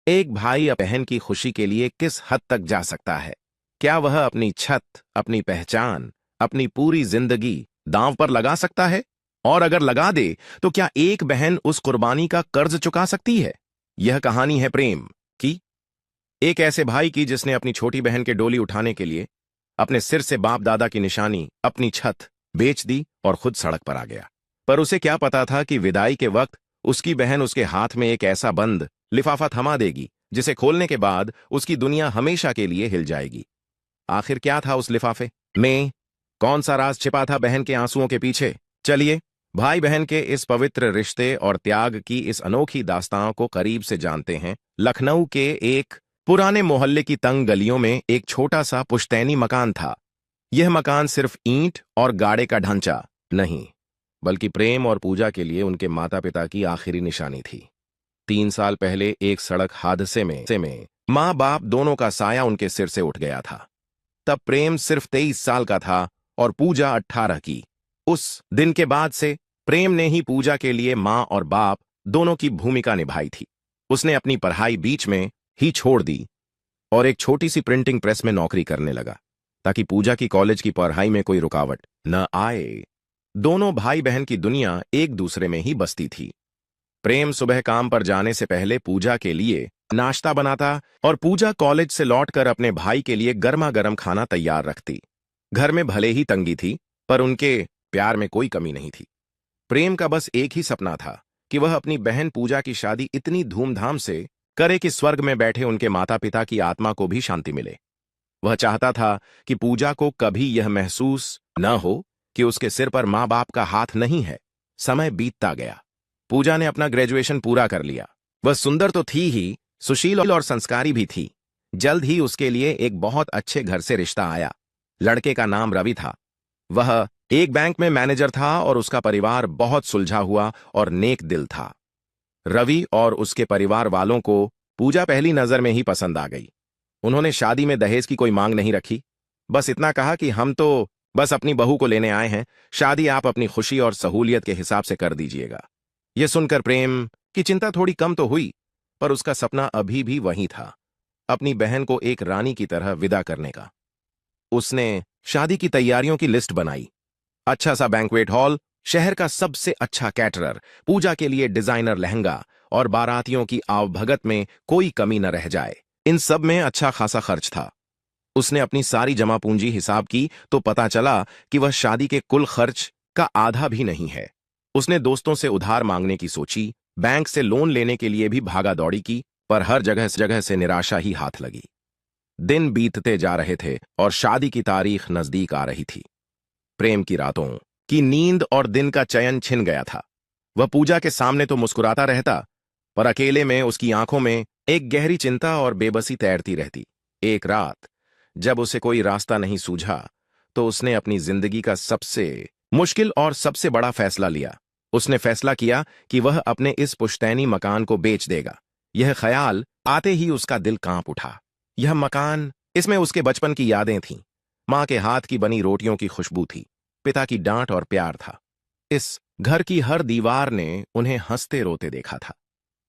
एक भाई बहन की खुशी के लिए किस हद तक जा सकता है? क्या वह अपनी छत, अपनी पहचान, अपनी पूरी जिंदगी दांव पर लगा सकता है? और अगर लगा दे तो क्या एक बहन उस कुर्बानी का कर्ज चुका सकती है? यह कहानी है प्रेम की, एक ऐसे भाई की जिसने अपनी छोटी बहन के डोली उठाने के लिए अपने सिर से बाप दादा की निशानी, अपनी छत बेच दी और खुद सड़क पर आ गया। पर उसे क्या पता था कि विदाई के वक्त उसकी बहन उसके हाथ में एक ऐसा बंद लिफाफा थमा देगी जिसे खोलने के बाद उसकी दुनिया हमेशा के लिए हिल जाएगी। आखिर क्या था उस लिफाफे में? कौन सा राज छिपा था बहन के आंसुओं के पीछे? चलिए, भाई बहन के इस पवित्र रिश्ते और त्याग की इस अनोखी दास्तां को करीब से जानते हैं। लखनऊ के एक पुराने मोहल्ले की तंग गलियों में एक छोटा सा पुश्तैनी मकान था। यह मकान सिर्फ ईंट और गाड़े का ढांचा नहीं, बल्कि प्रेम और पूजा के लिए उनके माता पिता की आखिरी निशानी थी। 3 साल पहले एक सड़क हादसे में माँ बाप दोनों का साया उनके सिर से उठ गया था। तब प्रेम सिर्फ 23 साल का था और पूजा 18 की। उस दिन के बाद से प्रेम ने ही पूजा के लिए माँ और बाप दोनों की भूमिका निभाई थी। उसने अपनी पढ़ाई बीच में ही छोड़ दी और एक छोटी सी प्रिंटिंग प्रेस में नौकरी करने लगा ताकि पूजा की कॉलेज की पढ़ाई में कोई रुकावट न आए। दोनों भाई बहन की दुनिया एक दूसरे में ही बसती थी। प्रेम सुबह काम पर जाने से पहले पूजा के लिए नाश्ता बनाता और पूजा कॉलेज से लौटकर अपने भाई के लिए गर्मा गर्म खाना तैयार रखती। घर में भले ही तंगी थी, पर उनके प्यार में कोई कमी नहीं थी। प्रेम का बस एक ही सपना था कि वह अपनी बहन पूजा की शादी इतनी धूमधाम से करे कि स्वर्ग में बैठे उनके माता पिता की आत्मा को भी शांति मिले। वह चाहता था कि पूजा को कभी यह महसूस न हो कि उसके सिर पर माँ बाप का हाथ नहीं है। समय बीतता गया। पूजा ने अपना ग्रेजुएशन पूरा कर लिया। वह सुंदर तो थी ही, सुशील और संस्कारी भी थी। जल्द ही उसके लिए एक बहुत अच्छे घर से रिश्ता आया। लड़के का नाम रवि था। वह एक बैंक में मैनेजर था और उसका परिवार बहुत सुलझा हुआ और नेक दिल था। रवि और उसके परिवार वालों को पूजा पहली नजर में ही पसंद आ गई। उन्होंने शादी में दहेज की कोई मांग नहीं रखी, बस इतना कहा कि हम तो बस अपनी बहू को लेने आए हैं, शादी आप अपनी खुशी और सहूलियत के हिसाब से कर दीजिएगा। यह सुनकर प्रेम की चिंता थोड़ी कम तो हुई, पर उसका सपना अभी भी वही था, अपनी बहन को एक रानी की तरह विदा करने का। उसने शादी की तैयारियों की लिस्ट बनाई। अच्छा सा बैंक्वेट हॉल, शहर का सबसे अच्छा कैटरर, पूजा के लिए डिजाइनर लहंगा और बारातियों की आवभगत में कोई कमी न रह जाए। इन सब में अच्छा खासा खर्च था। उसने अपनी सारी जमा पूंजी हिसाब की तो पता चला कि वह शादी के कुल खर्च का आधा भी नहीं है। उसने दोस्तों से उधार मांगने की सोची, बैंक से लोन लेने के लिए भी भागा दौड़ी की, पर हर जगह से निराशा ही हाथ लगी। दिन बीतते जा रहे थे और शादी की तारीख नजदीक आ रही थी। प्रेम की रातों की नींद और दिन का चयन छिन गया था। वह पूजा के सामने तो मुस्कुराता रहता, पर अकेले में उसकी आंखों में एक गहरी चिंता और बेबसी तैरती रहती। एक रात जब उसे कोई रास्ता नहीं सूझा, तो उसने अपनी जिंदगी का सबसे मुश्किल और सबसे बड़ा फैसला लिया। उसने फैसला किया कि वह अपने इस पुश्तैनी मकान को बेच देगा। यह ख्याल आते ही उसका दिल कांप उठा। यह मकान, इसमें उसके बचपन की यादें थीं। माँ के हाथ की बनी रोटियों की खुशबू थी, पिता की डांट और प्यार था। इस घर की हर दीवार ने उन्हें हंसते रोते देखा था।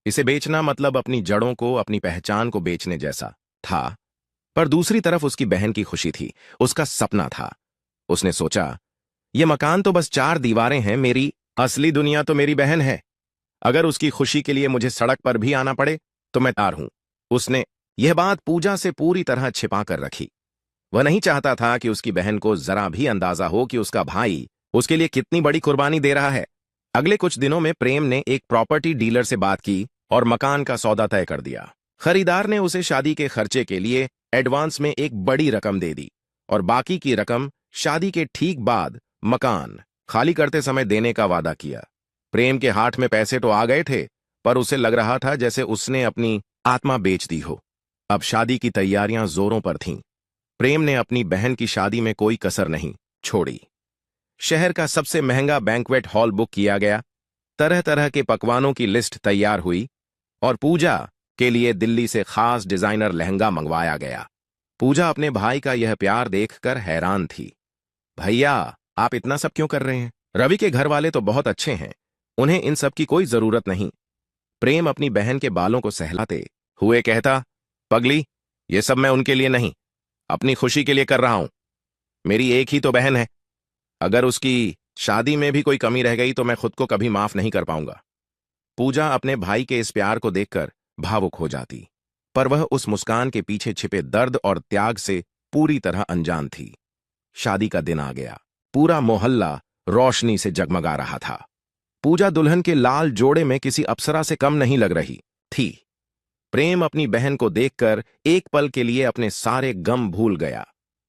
इसे बेचना मतलब अपनी जड़ों को, अपनी पहचान को बेचने जैसा था। पर दूसरी तरफ उसकी बहन की खुशी थी, उसका सपना था। उसने सोचा, यह मकान तो बस 4 दीवारें हैं, मेरी असली दुनिया तो मेरी बहन है। अगर उसकी खुशी के लिए मुझे सड़क पर भी आना पड़े तो मैं तैयार हूं। उसने यह बात पूजा से पूरी तरह छिपा कर रखी। वह नहीं चाहता था कि उसकी बहन को जरा भी अंदाजा हो कि उसका भाई उसके लिए कितनी बड़ी कुर्बानी दे रहा है। अगले कुछ दिनों में प्रेम ने एक प्रॉपर्टी डीलर से बात की और मकान का सौदा तय कर दिया। खरीदार ने उसे शादी के खर्चे के लिए एडवांस में एक बड़ी रकम दे दी और बाकी की रकम शादी के ठीक बाद मकान खाली करते समय देने का वादा किया। प्रेम के हाथ में पैसे तो आ गए थे, पर उसे लग रहा था जैसे उसने अपनी आत्मा बेच दी हो। अब शादी की तैयारियां जोरों पर थीं। प्रेम ने अपनी बहन की शादी में कोई कसर नहीं छोड़ी। शहर का सबसे महंगा बैंक्वेट हॉल बुक किया गया, तरह तरह के पकवानों की लिस्ट तैयार हुई और पूजा के लिए दिल्ली से खास डिजाइनर लहंगा मंगवाया गया। पूजा अपने भाई का यह प्यार देखकर हैरान थी। भैया, आप इतना सब क्यों कर रहे हैं? रवि के घर वाले तो बहुत अच्छे हैं, उन्हें इन सब की कोई जरूरत नहीं। प्रेम अपनी बहन के बालों को सहलाते हुए कहता, पगली, ये सब मैं उनके लिए नहीं, अपनी खुशी के लिए कर रहा हूं। मेरी एक ही तो बहन है। अगर उसकी शादी में भी कोई कमी रह गई तो मैं खुद को कभी माफ नहीं कर पाऊंगा। पूजा अपने भाई के इस प्यार को देखकर भावुक हो जाती, पर वह उस मुस्कान के पीछे छिपे दर्द और त्याग से पूरी तरह अनजान थी। शादी का दिन आ गया। पूरा मोहल्ला रोशनी से जगमगा रहा था। पूजा दुल्हन के लाल जोड़े में किसी अप्सरा से कम नहीं लग रही थी। प्रेम अपनी बहन को देखकर एक पल के लिए अपने सारे गम भूल गया।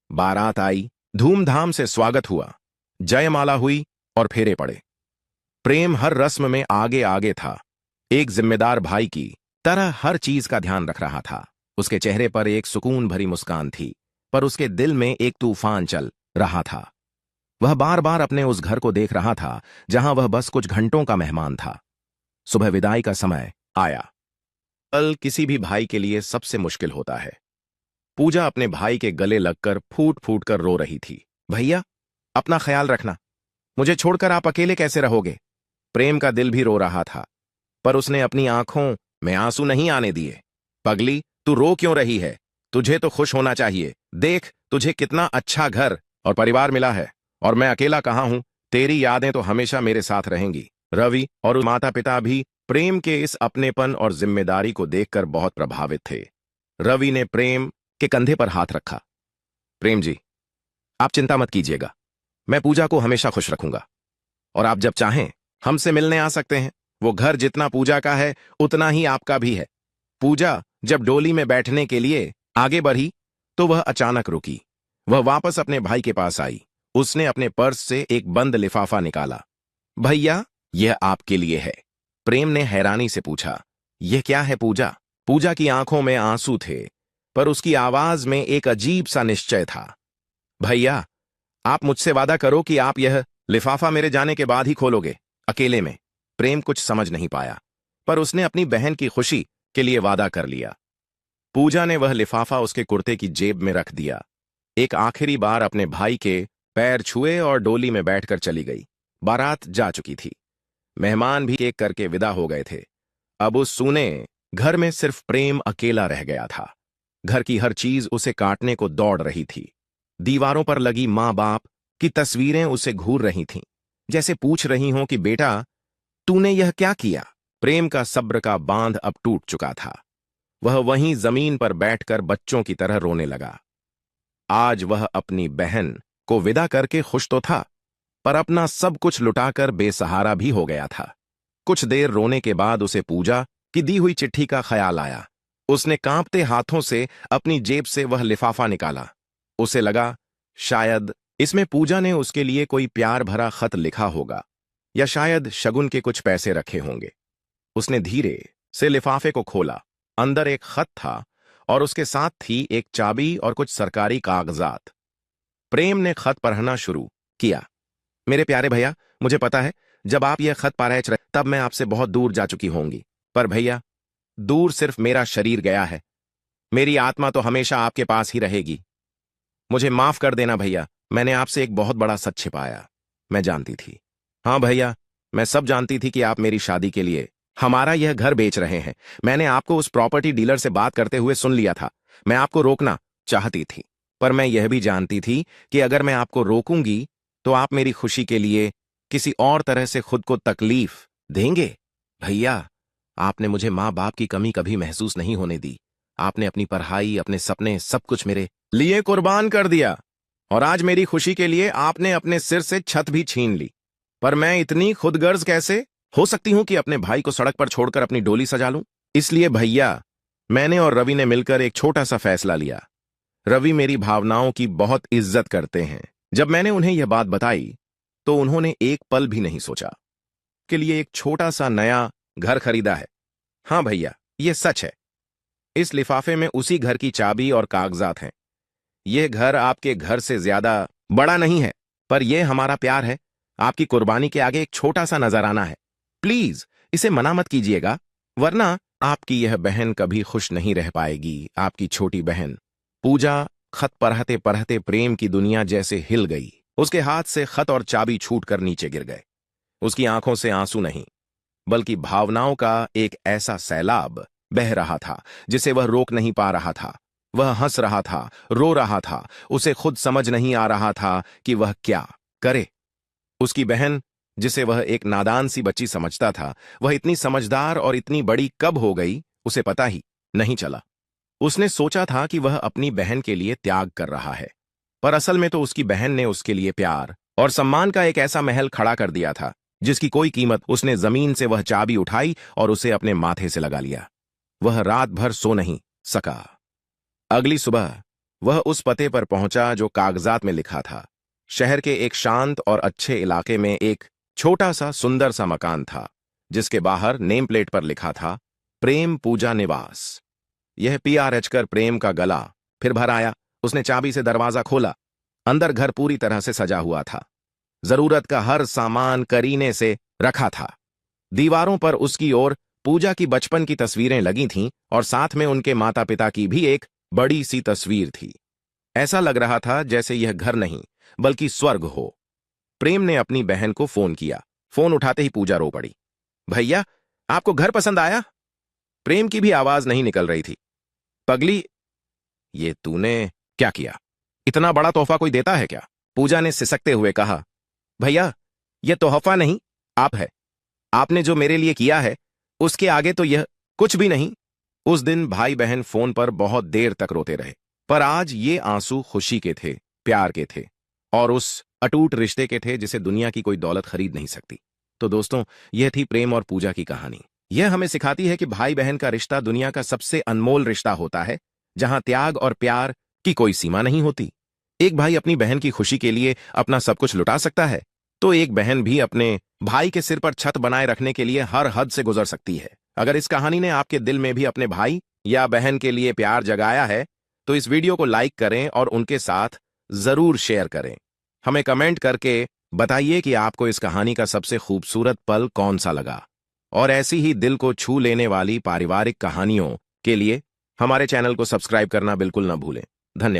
बारात आई, धूमधाम से स्वागत हुआ, जयमाला हुई और फेरे पड़े। प्रेम हर रस्म में आगे आगे था, एक जिम्मेदार भाई की तरह हर चीज का ध्यान रख रहा था। उसके चेहरे पर एक सुकून भरी मुस्कान थी, पर उसके दिल में एक तूफान चल रहा था। वह बार बार अपने उस घर को देख रहा था जहां वह बस कुछ घंटों का मेहमान था। सुबह विदाई का समय आया। कल किसी भी भाई के लिए सबसे मुश्किल होता है। पूजा अपने भाई के गले लगकर फूट फूट कर रो रही थी। भैया, अपना ख्याल रखना, मुझे छोड़कर आप अकेले कैसे रहोगे? प्रेम का दिल भी रो रहा था, पर उसने अपनी आंखों में आंसू नहीं आने दिए। पगली, तू रो क्यों रही है? तुझे तो खुश होना चाहिए। देख, तुझे कितना अच्छा घर और परिवार मिला है, और मैं अकेला कहाँ हूं? तेरी यादें तो हमेशा मेरे साथ रहेंगी। रवि और माता पिता भी प्रेम के इस अपनेपन और जिम्मेदारी को देखकर बहुत प्रभावित थे। रवि ने प्रेम के कंधे पर हाथ रखा। प्रेम जी, आप चिंता मत कीजिएगा, मैं पूजा को हमेशा खुश रखूंगा, और आप जब चाहें हमसे मिलने आ सकते हैं। वो घर जितना पूजा का है उतना ही आपका भी है। पूजा जब डोली में बैठने के लिए आगे बढ़ी तो वह अचानक रुकी। वह वापस अपने भाई के पास आई। उसने अपने पर्स से एक बंद लिफाफा निकाला। भैया, यह आपके लिए है। प्रेम ने हैरानी से पूछा, यह क्या है पूजा? पूजा की आंखों में आंसू थे, पर उसकी आवाज में एक अजीब सा निश्चय था। भैया, आप मुझसे वादा करो कि आप यह लिफाफा मेरे जाने के बाद ही खोलोगे, अकेले में। प्रेम कुछ समझ नहीं पाया, पर उसने अपनी बहन की खुशी के लिए वादा कर लिया। पूजा ने वह लिफाफा उसके कुर्ते की जेब में रख दिया, एक आखिरी बार अपने भाई के पैर छुए और डोली में बैठकर चली गई। बारात जा चुकी थी, मेहमान भी केक करके विदा हो गए थे। अब उस सूने घर में सिर्फ प्रेम अकेला रह गया था। घर की हर चीज उसे काटने को दौड़ रही थी। दीवारों पर लगी मां बाप की तस्वीरें उसे घूर रही थीं, जैसे पूछ रही हों कि बेटा, तूने यह क्या किया? प्रेम का सब्र का बांध अब टूट चुका था। वह वहीं जमीन पर बैठकर बच्चों की तरह रोने लगा। आज वह अपनी बहन को विदा करके खुश तो था, पर अपना सब कुछ लुटाकर बेसहारा भी हो गया था। कुछ देर रोने के बाद उसे पूजा की दी हुई चिट्ठी का ख्याल आया। उसने कांपते हाथों से अपनी जेब से वह लिफाफा निकाला। उसे लगा शायद इसमें पूजा ने उसके लिए कोई प्यार भरा खत लिखा होगा, या शायद शगुन के कुछ पैसे रखे होंगे। उसने धीरे से लिफाफे को खोला। अंदर एक खत था और उसके साथ थी एक चाबी और कुछ सरकारी कागजात। प्रेम ने खत पढ़ना शुरू किया। मेरे प्यारे भैया, मुझे पता है जब आप यह खत पा रहे थे तब मैं आपसे बहुत दूर जा चुकी होंगी, पर भैया, दूर सिर्फ मेरा शरीर गया है, मेरी आत्मा तो हमेशा आपके पास ही रहेगी। मुझे माफ कर देना भैया, मैंने आपसे एक बहुत बड़ा सच छिपाया। मैं जानती थी, हाँ भैया, मैं सब जानती थी कि आप मेरी शादी के लिए हमारा यह घर बेच रहे हैं। मैंने आपको उस प्रॉपर्टी डीलर से बात करते हुए सुन लिया था। मैं आपको रोकना चाहती थी, पर मैं यह भी जानती थी कि अगर मैं आपको रोकूंगी तो आप मेरी खुशी के लिए किसी और तरह से खुद को तकलीफ देंगे। भैया, आपने मुझे माँ बाप की कमी कभी महसूस नहीं होने दी। आपने अपनी पढ़ाई, अपने सपने, सब कुछ मेरे लिए कुर्बान कर दिया, और आज मेरी खुशी के लिए आपने अपने सिर से छत भी छीन ली। पर मैं इतनी खुदगर्ज कैसे हो सकती हूं कि अपने भाई को सड़क पर छोड़कर अपनी डोली सजा लूं? इसलिए भैया, मैंने और रवि ने मिलकर एक छोटा सा फैसला लिया। रवि मेरी भावनाओं की बहुत इज्जत करते हैं। जब मैंने उन्हें यह बात बताई तो उन्होंने एक पल भी नहीं सोचा। के लिए एक छोटा सा नया घर खरीदा है। हाँ भैया, यह सच है। इस लिफाफे में उसी घर की चाबी और कागजात हैं। यह घर आपके घर से ज्यादा बड़ा नहीं है, पर यह हमारा प्यार है। आपकी कुर्बानी के आगे एक छोटा सा नजराना है। प्लीज इसे मना मत कीजिएगा, वरना आपकी यह बहन कभी खुश नहीं रह पाएगी। आपकी छोटी बहन। पूजा खत पढ़ते पढ़ते प्रेम की दुनिया जैसे हिल गई। उसके हाथ से खत और चाबी छूटकर नीचे गिर गए। उसकी आंखों से आंसू नहीं, बल्कि भावनाओं का एक ऐसा सैलाब बह रहा था, जिसे वह रोक नहीं पा रहा था। वह हंस रहा था, रो रहा था, उसे खुद समझ नहीं आ रहा था कि वह क्या करे। उसकी बहन, जिसे वह एक नादान सी बच्ची समझता था, वह इतनी समझदार और इतनी बड़ी कब हो गई, उसे पता ही नहीं चला। उसने सोचा था कि वह अपनी बहन के लिए त्याग कर रहा है, पर असल में तो उसकी बहन ने उसके लिए प्यार और सम्मान का एक ऐसा महल खड़ा कर दिया था जिसकी कोई कीमत उसने जमीन से वह चाबी उठाई और उसे अपने माथे से लगा लिया। वह रात भर सो नहीं सका। अगली सुबह वह उस पते पर पहुंचा जो कागजात में लिखा था। शहर के एक शांत और अच्छे इलाके में एक छोटा सा सुंदर सा मकान था, जिसके बाहर नेम प्लेट पर लिखा था, प्रेम पूजा निवास। यह PRH कर प्रेम का गला फिर भर आया। उसने चाबी से दरवाजा खोला। अंदर घर पूरी तरह से सजा हुआ था। जरूरत का हर सामान करीने से रखा था। दीवारों पर उसकी ओर पूजा की बचपन की तस्वीरें लगी थीं और साथ में उनके माता पिता की भी एक बड़ी सी तस्वीर थी। ऐसा लग रहा था जैसे यह घर नहीं बल्कि स्वर्ग हो। प्रेम ने अपनी बहन को फोन किया। फोन उठाते ही पूजा रो पड़ी। भैया, आपको घर पसंद आया? प्रेम की भी आवाज नहीं निकल रही थी। पगली, ये तूने क्या किया? इतना बड़ा तोहफा कोई देता है क्या? पूजा ने सिसकते हुए कहा। भैया, यह तोहफा नहीं, आप है। आपने जो मेरे लिए किया है उसके आगे तो यह कुछ भी नहीं। उस दिन भाई बहन फोन पर बहुत देर तक रोते रहे, पर आज ये आंसू खुशी के थे, प्यार के थे और उस अटूट रिश्ते के थे जिसे दुनिया की कोई दौलत खरीद नहीं सकती। तो दोस्तों, यह थी प्रेम और पूजा की कहानी। यह हमें सिखाती है कि भाई बहन का रिश्ता दुनिया का सबसे अनमोल रिश्ता होता है, जहां त्याग और प्यार की कोई सीमा नहीं होती। एक भाई अपनी बहन की खुशी के लिए अपना सब कुछ लुटा सकता है, तो एक बहन भी अपने भाई के सिर पर छत बनाए रखने के लिए हर हद से गुजर सकती है। अगर इस कहानी ने आपके दिल में भी अपने भाई या बहन के लिए प्यार जगाया है, तो इस वीडियो को लाइक करें और उनके साथ जरूर शेयर करें। हमें कमेंट करके बताइए कि आपको इस कहानी का सबसे खूबसूरत पल कौन सा लगा। और ऐसी ही दिल को छू लेने वाली पारिवारिक कहानियों के लिए हमारे चैनल को सब्सक्राइब करना बिल्कुल न भूलें। धन्यवाद।